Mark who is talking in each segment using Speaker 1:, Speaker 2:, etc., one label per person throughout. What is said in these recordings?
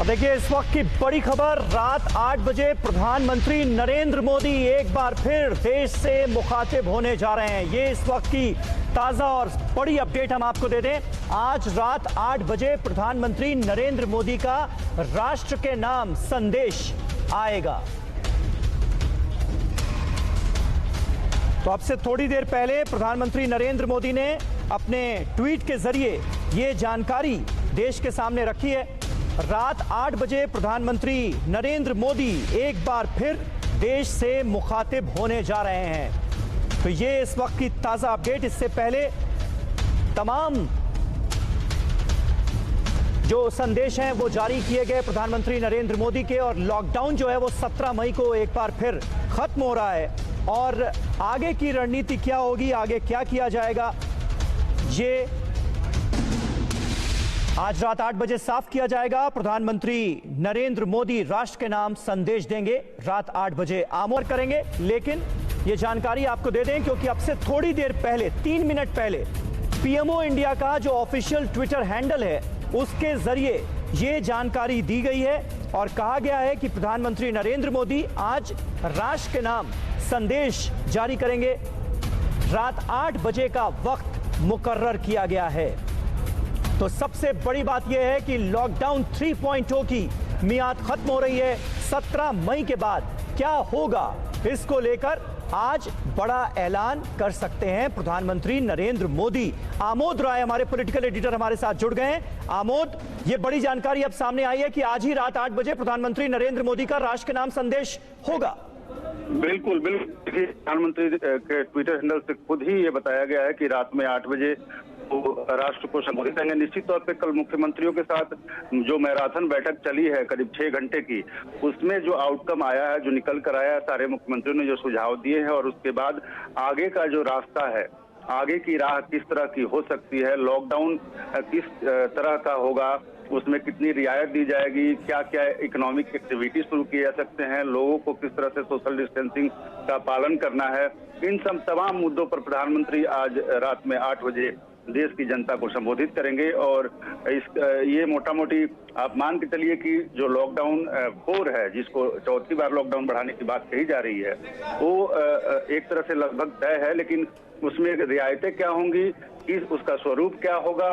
Speaker 1: देखिए इस वक्त की बड़ी खबर, रात 8 बजे प्रधानमंत्री नरेंद्र मोदी एक बार फिर देश से मुखातिब होने जा रहे हैं। ये इस वक्त की ताजा और बड़ी अपडेट हम आपको दे दें। आज रात 8 बजे प्रधानमंत्री नरेंद्र मोदी का राष्ट्र के नाम संदेश आएगा। तो अब से थोड़ी देर पहले प्रधानमंत्री नरेंद्र मोदी ने अपने ट्वीट के जरिए ये जानकारी देश के सामने रखी है। रात 8 बजे प्रधानमंत्री नरेंद्र मोदी एक बार फिर देश से मुखातिब होने जा रहे हैं। तो ये इस वक्त की ताजा अपडेट। इससे पहले तमाम जो संदेश हैं वो जारी किए गए प्रधानमंत्री नरेंद्र मोदी के, और लॉकडाउन जो है वो 17 मई को एक बार फिर खत्म हो रहा है। और आगे की रणनीति क्या होगी, आगे क्या किया जाएगा, ये आज रात 8 बजे साफ किया जाएगा। प्रधानमंत्री नरेंद्र मोदी राष्ट्र के नाम संदेश देंगे, रात 8 बजे आमोर करेंगे। लेकिन ये जानकारी आपको दे दें क्योंकि अब से थोड़ी देर पहले, 3 मिनट पहले, पीएमओ इंडिया का जो ऑफिशियल ट्विटर हैंडल है उसके जरिए ये जानकारी दी गई है और कहा गया है कि प्रधानमंत्री नरेंद्र मोदी आज राष्ट्र के नाम संदेश जारी करेंगे। रात 8 बजे का वक्त मुकर्रर किया गया है। तो सबसे बड़ी बात यह है कि लॉकडाउन 3.0 की मियाद खत्म हो रही है। 17 मई के बाद क्या होगा, इसको लेकर आज बड़ा ऐलान कर सकते हैं प्रधानमंत्री नरेंद्र मोदी। आमोद राय हमारे पॉलिटिकल एडिटर हमारे साथ जुड़ गए हैं। आमोद, ये बड़ी जानकारी अब सामने आई है कि आज ही रात 8 बजे प्रधानमंत्री नरेंद्र मोदी का राष्ट्र के नाम संदेश होगा।
Speaker 2: बिल्कुल बिल्कुल, प्रधानमंत्री के ट्विटर हैंडल से खुद ही ये बताया गया है कि रात में 8 बजे वो राष्ट्र को संबोधित करेंगे। निश्चित तौर पे कल मुख्यमंत्रियों के साथ जो मैराथन बैठक चली है करीब 6 घंटे की, उसमें जो आउटकम आया है, जो निकल कर आया है, सारे मुख्यमंत्रियों ने जो सुझाव दिए हैं और उसके बाद आगे का जो रास्ता है, आगे की राह किस तरह की हो सकती है, लॉकडाउन किस तरह का होगा, उसमें कितनी रियायत दी जाएगी, क्या क्या इकोनॉमिक एक्टिविटी शुरू किए जा सकते हैं, लोगों को किस तरह से सोशल डिस्टेंसिंग का पालन करना है, इन सब तमाम मुद्दों पर प्रधानमंत्री आज रात में 8 बजे देश की जनता को संबोधित करेंगे। और ये मोटा मोटी आप मान के चलिए कि जो लॉकडाउन 4 है, जिसको चौथी बार लॉकडाउन बढ़ाने की बात कही जा रही है, वो एक तरह से लगभग तय है। लेकिन उसमें रियायतें क्या होंगी, उसका स्वरूप क्या होगा,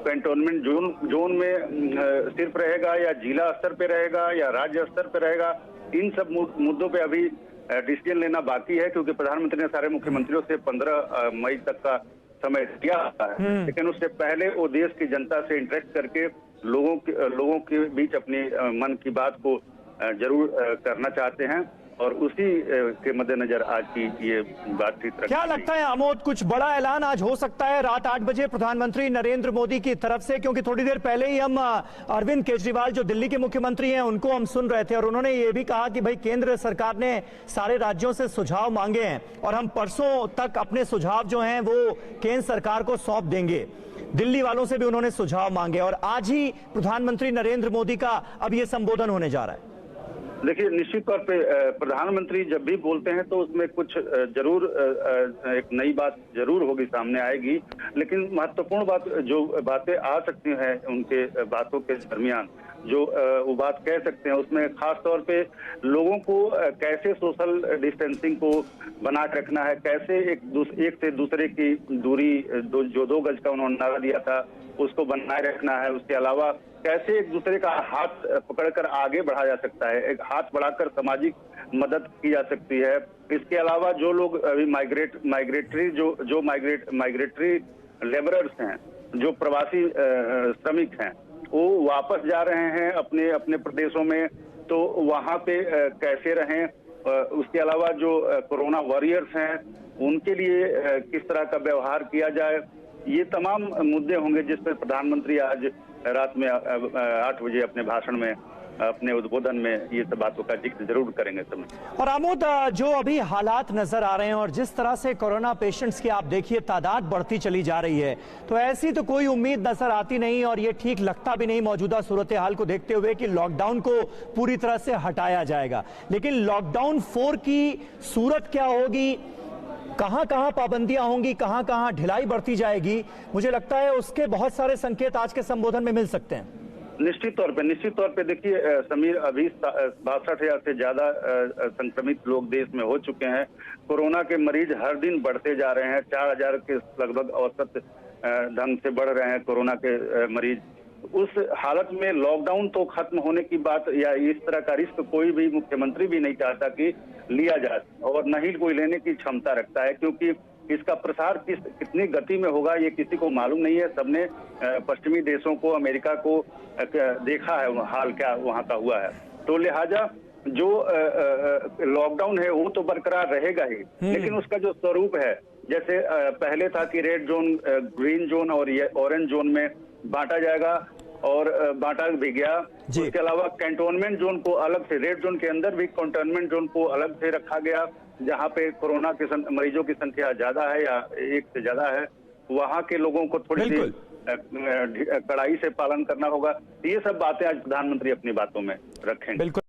Speaker 2: कंटोनमेंट जोन में सिर्फ रहेगा या जिला स्तर पे रहेगा या राज्य स्तर पे रहेगा, इन सब मुद्दों पे अभी डिसीजन लेना बाकी है। क्योंकि प्रधानमंत्री ने सारे मुख्यमंत्रियों से 15 मई तक का समय दिया है, लेकिन उससे पहले वो देश की जनता से इंटरेक्ट करके लोगों के बीच अपनी मन की बात को जरूर करना चाहते हैं। और उसी के मद्देनजर आज की ये बातचीत।
Speaker 1: क्या लगता है आमोद, कुछ बड़ा ऐलान आज हो सकता है रात 8 बजे प्रधानमंत्री नरेंद्र मोदी की तरफ से? क्योंकि थोड़ी देर पहले ही हम अरविंद केजरीवाल जो दिल्ली के मुख्यमंत्री हैं उनको हम सुन रहे थे और उन्होंने ये भी कहा कि भाई केंद्र सरकार ने सारे राज्यों से सुझाव मांगे हैं और हम परसों तक अपने सुझाव जो हैं वो केंद्र सरकार को सौंप देंगे। दिल्ली वालों से भी उन्होंने सुझाव मांगे और आज ही प्रधानमंत्री नरेंद्र मोदी का अब ये संबोधन होने जा रहा है।
Speaker 2: देखिए, निश्चित तौर पे प्रधानमंत्री जब भी बोलते हैं तो उसमें कुछ जरूर एक नई बात जरूर होगी, सामने आएगी। लेकिन महत्वपूर्ण बात, जो बातें आ सकती हैं उनके बातों के दरमियान, जो वो बात कह सकते हैं, उसमें खास तौर पे लोगों को कैसे सोशल डिस्टेंसिंग को बना के रखना है, कैसे एक से दूसरे की दूरी, जो 2 गज का उन्होंने नारा दिया था, उसको बनाए रखना है। उसके अलावा कैसे एक दूसरे का हाथ पकड़कर आगे बढ़ा जा सकता है, एक हाथ बढ़ाकर सामाजिक मदद की जा सकती है। इसके अलावा जो लोग अभी माइग्रेटरी लेबरर्स हैं, जो प्रवासी श्रमिक हैं, वो वापस जा रहे हैं अपने अपने प्रदेशों में, तो वहां पे कैसे रहें। उसके अलावा जो कोरोना वॉरियर्स हैं, उनके लिए किस तरह का व्यवहार किया जाए, ये तमाम मुद्दे होंगे जिस पर प्रधानमंत्री आज रात में 8 बजे अपने भाषण में, अपने उद्बोधन में ये सब बातों का जिक्र जरूर करेंगे सब।
Speaker 1: और आमोद, जो अभी हालात नजर आ रहे हैं और जिस तरह से कोरोना पेशेंट्स की आप देखिए तादाद बढ़ती चली जा रही है, तो ऐसी तो कोई उम्मीद नजर आती नहीं और ये ठीक लगता भी नहीं मौजूदा सूरत हाल को देखते हुए कि लॉकडाउन को पूरी तरह से हटाया जाएगा। लेकिन लॉकडाउन 4 की सूरत क्या होगी, कहां कहां पाबंदियां होंगी, कहां कहां ढिलाई बढ़ती जाएगी, मुझे लगता है उसके बहुत सारे संकेत आज के संबोधन में मिल सकते हैं।
Speaker 2: निश्चित तौर पे देखिए समीर, अभी 62,000 से ज्यादा संक्रमित लोग देश में हो चुके हैं। कोरोना के मरीज हर दिन बढ़ते जा रहे हैं, 4,000 के लगभग औसत ढंग से बढ़ रहे हैं कोरोना के मरीज। उस हालत में लॉकडाउन तो खत्म होने की बात या इस तरह का रिस्क कोई भी मुख्यमंत्री भी नहीं चाहता कि लिया जाए, और न ही कोई लेने की क्षमता रखता है, क्योंकि इसका प्रसार कितनी गति में होगा ये किसी को मालूम नहीं है। सबने पश्चिमी देशों को, अमेरिका को देखा है हाल क्या वहां का हुआ है, तो लिहाजा जो लॉकडाउन है वो तो बरकरार रहेगा ही, लेकिन उसका जो स्वरूप है, जैसे पहले था कि रेड जोन, ग्रीन जोन और ऑरेंज जोन में बांटा जाएगा, और बांटा भी गया। उसके अलावा कैंटोनमेंट जोन को अलग से, रेड जोन के अंदर भी कैंटोनमेंट जोन को अलग से रखा गया, जहां पे कोरोना के मरीजों की संख्या ज्यादा है या एक से ज्यादा है, वहां के लोगों को थोड़ी सी कड़ाई से पालन करना होगा। ये सब बातें आज प्रधानमंत्री अपनी बातों में रखेंगे।
Speaker 1: बिल्कुल।